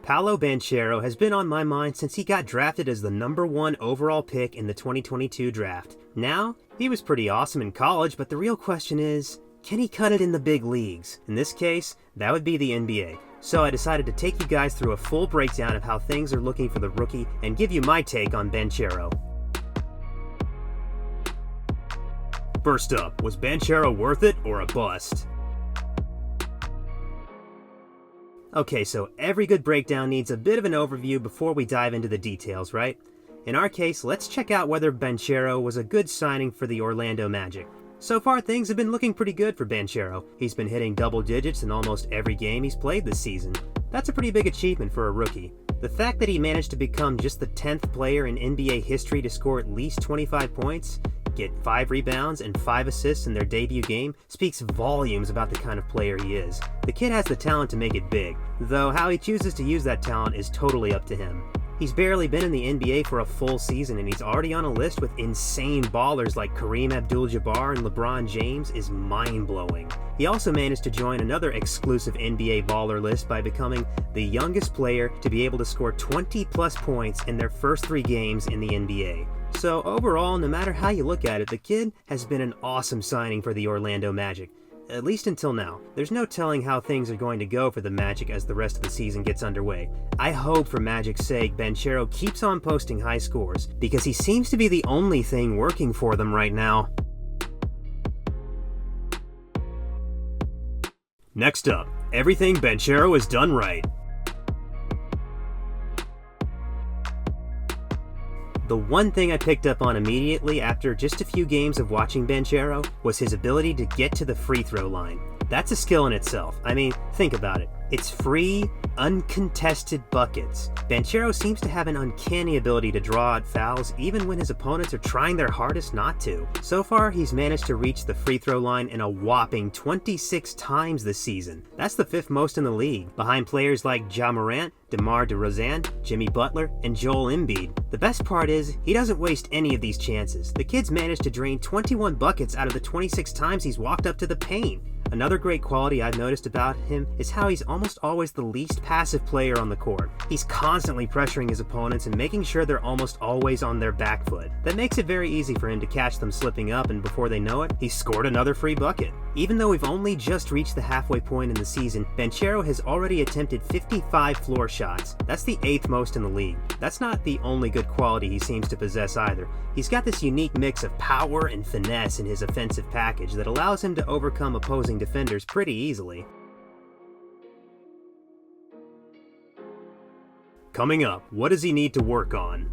Paolo Banchero has been on my mind since he got drafted as the #1 overall pick in the 2022 draft. Now, he was pretty awesome in college, but the real question is, can he cut it in the big leagues? In this case, that would be the NBA. So I decided to take you guys through a full breakdown of how things are looking for the rookie and give you my take on Banchero. First up, was Banchero worth it or a bust? Okay, so every good breakdown needs a bit of an overview before we dive into the details, right? In our case, let's check out whether Banchero was a good signing for the Orlando Magic. So far, things have been looking pretty good for Banchero. He's been hitting double digits in almost every game he's played this season. That's a pretty big achievement for a rookie. The fact that he managed to become just the 10th player in NBA history to score at least 25 points, get 5 rebounds and 5 assists in their debut game speaks volumes about the kind of player he is. The kid has the talent to make it big, though how he chooses to use that talent is totally up to him. He's barely been in the NBA for a full season and he's already on a list with insane ballers like Kareem Abdul-Jabbar and LeBron James is mind-blowing. He also managed to join another exclusive NBA baller list by becoming the youngest player to be able to score 20-plus points in their first 3 games in the NBA. So overall, no matter how you look at it, the kid has been an awesome signing for the Orlando Magic. At least until now. There's no telling how things are going to go for the Magic as the rest of the season gets underway. I hope for Magic's sake Banchero keeps on posting high scores, because he seems to be the only thing working for them right now. Next up, everything Banchero has done right. The one thing I picked up on immediately after just a few games of watching Banchero was his ability to get to the free throw line. That's a skill in itself. I mean, think about it. It's free, uncontested buckets. Banchero seems to have an uncanny ability to draw out fouls even when his opponents are trying their hardest not to. So far, he's managed to reach the free throw line in a whopping 26 times this season. That's the 5th most in the league, behind players like Ja Morant, DeMar DeRozan, Jimmy Butler, and Joel Embiid. The best part is, he doesn't waste any of these chances. The kid's managed to drain 21 buckets out of the 26 times he's walked up to the paint. Another great quality I've noticed about him is how he's almost always the least passive player on the court. He's constantly pressuring his opponents and making sure they're almost always on their back foot. That makes it very easy for him to catch them slipping up, and before they know it, he's scored another free bucket. Even though we've only just reached the halfway point in the season, Banchero has already attempted 55 floor shots. That's the 8th most in the league. That's not the only good quality he seems to possess either. He's got this unique mix of power and finesse in his offensive package that allows him to overcome opposing defenders pretty easily. Coming up, what does he need to work on?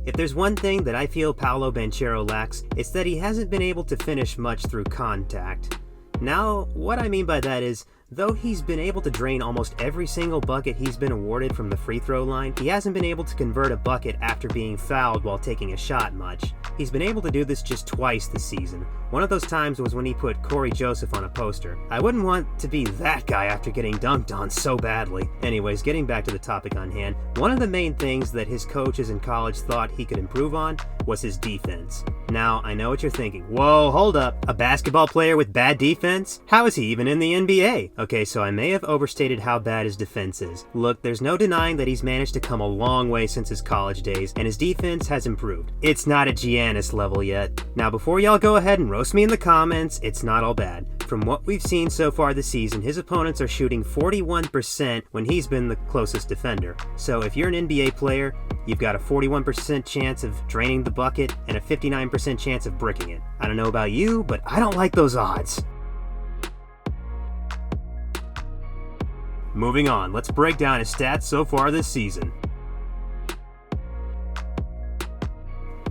If there's one thing that I feel Paolo Banchero lacks, it's that he hasn't been able to finish much through contact. Now, what I mean by that is, though he's been able to drain almost every single bucket he's been awarded from the free throw line, he hasn't been able to convert a bucket after being fouled while taking a shot much. He's been able to do this just twice this season. One of those times was when he put Corey Joseph on a poster. I wouldn't want to be that guy after getting dunked on so badly. Anyways, getting back to the topic on hand, one of the main things that his coaches in college thought he could improve on was his defense. Now, I know what you're thinking. Whoa, hold up. A basketball player with bad defense? How is he even in the NBA? Okay, so I may have overstated how bad his defense is. Look, there's no denying that he's managed to come a long way since his college days, and his defense has improved. It's not at Giannis level yet. Now, before y'all go ahead and roast me in the comments, it's not all bad. From what we've seen so far this season, his opponents are shooting 41% when he's been the closest defender. So if you're an NBA player, you've got a 41% chance of draining the bucket and a 59% chance of bricking it. I don't know about you, but I don't like those odds. Moving on, let's break down his stats so far this season.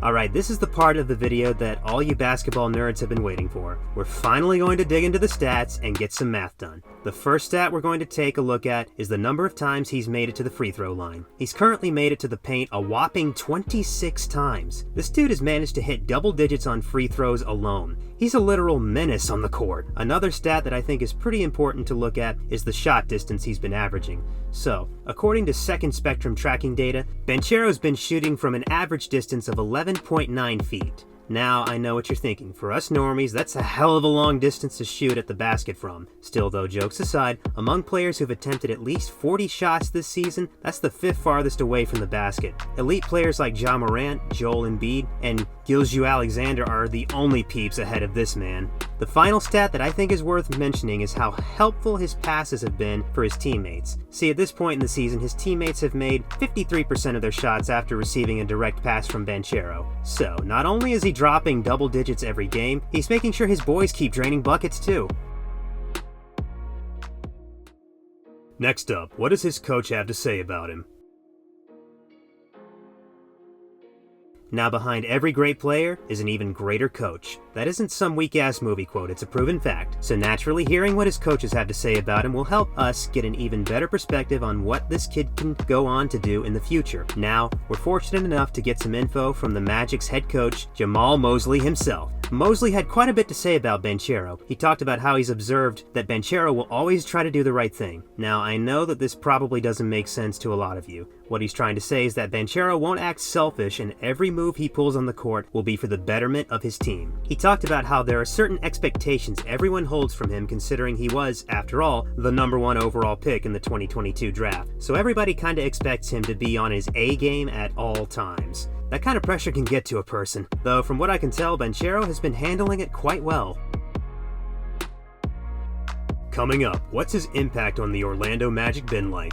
Alright, this is the part of the video that all you basketball nerds have been waiting for. We're finally going to dig into the stats and get some math done. The first stat we're going to take a look at is the number of times he's made it to the free throw line. He's currently made it to the paint a whopping 26 times. This dude has managed to hit double digits on free throws alone. He's a literal menace on the court. Another stat that I think is pretty important to look at is the shot distance he's been averaging. So, according to Second Spectrum tracking data, Banchero's been shooting from an average distance of 11.9 feet. Now, I know what you're thinking. For us normies, that's a hell of a long distance to shoot at the basket from. Still though, jokes aside, among players who've attempted at least 40 shots this season, that's the 5th farthest away from the basket. Elite players like Ja Morant, Joel Embiid, and Gilgeous-Alexander are the only peeps ahead of this man. The final stat that I think is worth mentioning is how helpful his passes have been for his teammates. See, at this point in the season, his teammates have made 53% of their shots after receiving a direct pass from Banchero. So, not only is he dropping double digits every game, he's making sure his boys keep draining buckets too. Next up, what does his coach have to say about him? Now behind every great player is an even greater coach. That isn't some weak-ass movie quote, it's a proven fact. So naturally, hearing what his coaches have to say about him will help us get an even better perspective on what this kid can go on to do in the future. Now, we're fortunate enough to get some info from the Magic's head coach, Jamal Mosley himself. Mosley had quite a bit to say about Banchero. He talked about how he's observed that Banchero will always try to do the right thing. Now, I know that this probably doesn't make sense to a lot of you. What he's trying to say is that Banchero won't act selfish and every move he pulls on the court will be for the betterment of his team. He talked about how there are certain expectations everyone holds from him considering he was, after all, the #1 overall pick in the 2022 draft. So everybody kinda expects him to be on his A game at all times. That kind of pressure can get to a person, though from what I can tell, Banchero has been handling it quite well. Coming up, what's his impact on the Orlando Magic been like?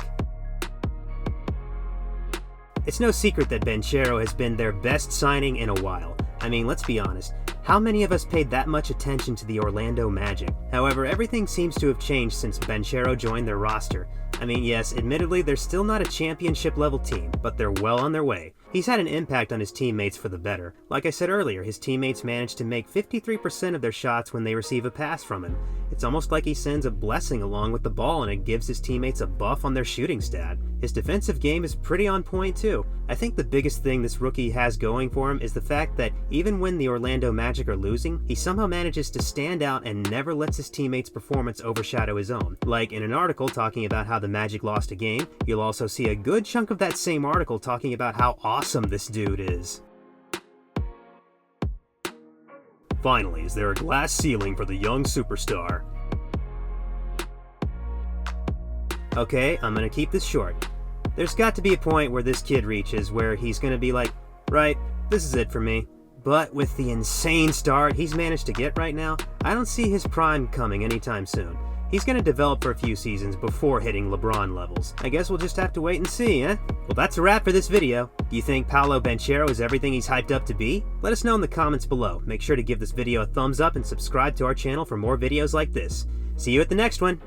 It's no secret that Banchero has been their best signing in a while. I mean, let's be honest. How many of us paid that much attention to the Orlando Magic? However, everything seems to have changed since Banchero joined their roster. I mean, yes, admittedly, they're still not a championship-level team, but they're well on their way. He's had an impact on his teammates for the better. Like I said earlier, his teammates managed to make 53% of their shots when they receive a pass from him. It's almost like he sends a blessing along with the ball and it gives his teammates a buff on their shooting stat. His defensive game is pretty on point too. I think the biggest thing this rookie has going for him is the fact that even when the Orlando Magic are losing, he somehow manages to stand out and never lets his teammates' performance overshadow his own. Like in an article talking about how the Magic lost a game, you'll also see a good chunk of that same article talking about how awesome this dude is. Finally, is there a glass ceiling for the young superstar? Okay, I'm gonna keep this short. There's got to be a point where this kid reaches where he's gonna be like, right, this is it for me. But with the insane start he's managed to get right now, I don't see his prime coming anytime soon. He's gonna develop for a few seasons before hitting LeBron levels. I guess we'll just have to wait and see, eh? Well, that's a wrap for this video. Do you think Paolo Banchero is everything he's hyped up to be? Let us know in the comments below. Make sure to give this video a thumbs up and subscribe to our channel for more videos like this. See you at the next one.